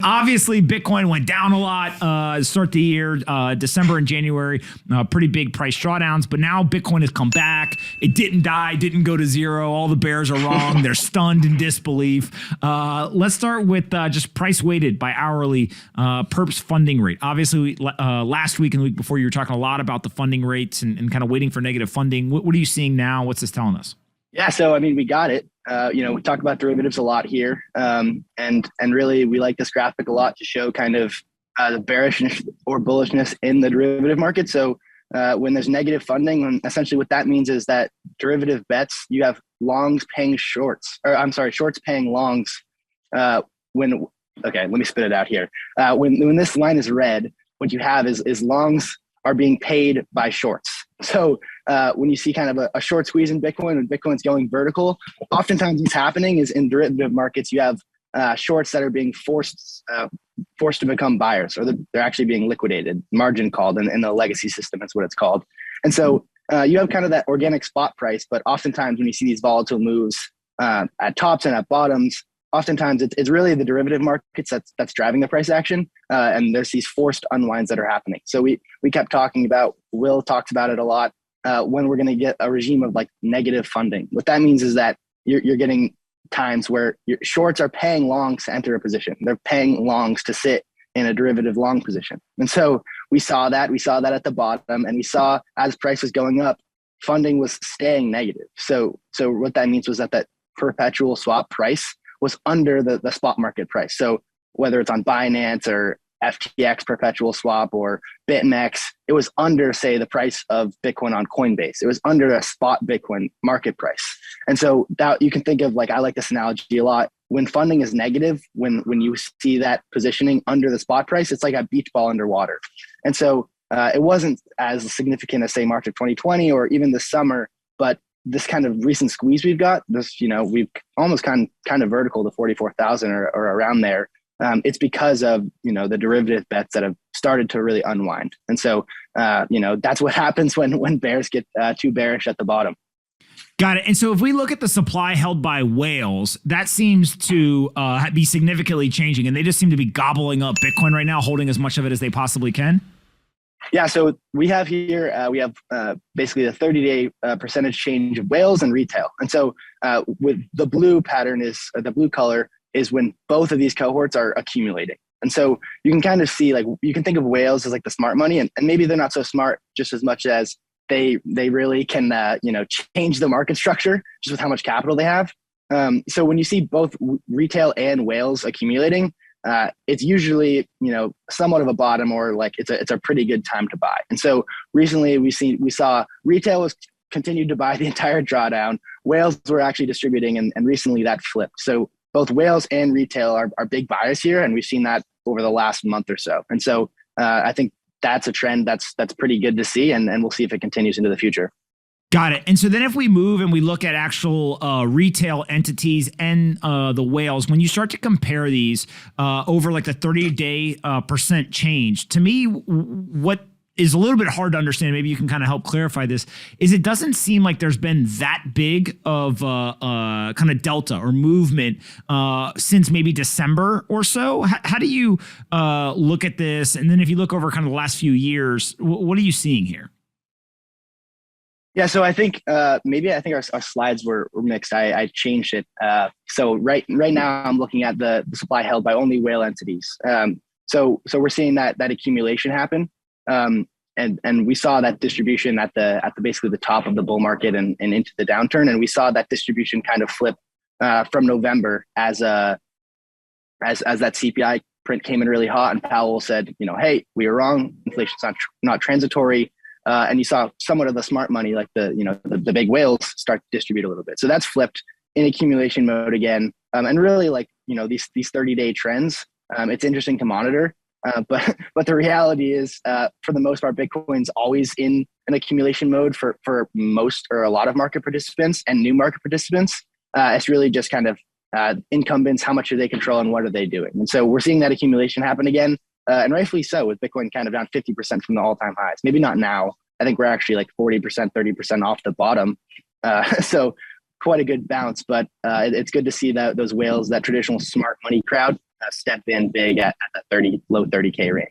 Obviously, Bitcoin went down a lot start the year, December and January, pretty big price drawdowns. But now Bitcoin has come back. It didn't die, didn't go to zero. All the bears are wrong. They're stunned in disbelief. Let's start with just price weighted by hourly perps funding rate. Obviously, last week and the week before, you were talking a lot about the funding rates and kind of waiting for negative funding. What are you seeing now? What's this telling us? Yeah, so I mean, we got it. We talk about derivatives a lot here, and really we like this graphic a lot to show kind of the bearishness or bullishness in the derivative market. So when there's negative funding, and essentially what that means is that derivative bets, you have longs paying shorts, or I'm sorry, shorts paying longs. Okay, let me spit it out here. When this line is red, what you have is longs are being paid by shorts. So when you see kind of a short squeeze in Bitcoin, when Bitcoin's going vertical, oftentimes what's happening is in derivative markets, you have shorts that are being forced to become buyers, or they're actually being liquidated, margin called in the legacy system. That's what it's called. And so you have kind of that organic spot price, but oftentimes when you see these volatile moves at tops and at bottoms, oftentimes it's really the derivative markets that's driving the price action, and there's these forced unwinds that are happening. So we kept talking about, Will talks about it a lot, when we're going to get a regime of like negative funding. What that means is that you're getting times where your shorts are paying longs to enter a position. They're paying longs to sit in a derivative long position. And so we saw that at the bottom, and we saw as price was going up, funding was staying negative. So what that means was that perpetual swap price was under the spot market price. So whether it's on Binance or FTX perpetual swap or BitMEX, it was under, say, the price of Bitcoin on Coinbase. It was under a spot Bitcoin market price. And so that you can think of, like, I like this analogy a lot. When funding is negative, when you see that positioning under the spot price, it's like a beach ball underwater. And so it wasn't as significant as, say, March of 2020 or even this summer, but this kind of recent squeeze we've got, we've almost kind of vertical to 44,000 or around there. It's because of, the derivative bets that have started to really unwind. And so, that's what happens when bears get too bearish at the bottom. Got it. And so if we look at the supply held by whales, that seems to be significantly changing, and they just seem to be gobbling up Bitcoin right now, holding as much of it as they possibly can. Yeah, so we have here, basically the 30-day percentage change of whales and retail. And so with the blue pattern the blue color is when both of these cohorts are accumulating. And so you can kind of see, like, you can think of whales as like the smart money, and maybe they're not so smart just as much as they really can, change the market structure just with how much capital they have. So when you see both retail and whales accumulating, it's usually, somewhat of a bottom, or like it's a pretty good time to buy. And so recently we saw retail was continued to buy the entire drawdown. Whales were actually distributing, and recently that flipped. So both whales and retail are big buyers here, and we've seen that over the last month or so. And so I think that's a trend that's pretty good to see, and we'll see if it continues into the future. Got it. And so then if we move and we look at actual retail entities and the whales, when you start to compare these over like the 30-day percent change, to me, what is a little bit hard to understand, maybe you can kind of help clarify this, is it doesn't seem like there's been that big of kind of delta or movement since maybe December or so. How do you look at this? And then if you look over kind of the last few years, what are you seeing here? Yeah, so I think our slides were mixed. I changed it. So right now I'm looking at the supply held by only whale entities. So we're seeing that accumulation happen, and we saw that distribution at the basically the top of the bull market and into the downturn, and we saw that distribution kind of flip from November as that CPI print came in really hot, and Powell said, hey, we were wrong. Inflation's not transitory. And you saw somewhat of the smart money, like the big whales, start to distribute a little bit. So that's flipped in accumulation mode again. And really, these 30-day trends, it's interesting to monitor. But the reality is, for the most part, Bitcoin's always in an accumulation mode for most or a lot of market participants and new market participants. It's really just kind of incumbents, how much do they control and what are they doing? And so we're seeing that accumulation happen again. And rightfully so, with Bitcoin kind of down 50% from the all-time highs. Maybe not now. I think we're actually like 40%, 30% off the bottom. So quite a good bounce, but it's good to see that those whales, that traditional smart money crowd, step in big at the low 30K range.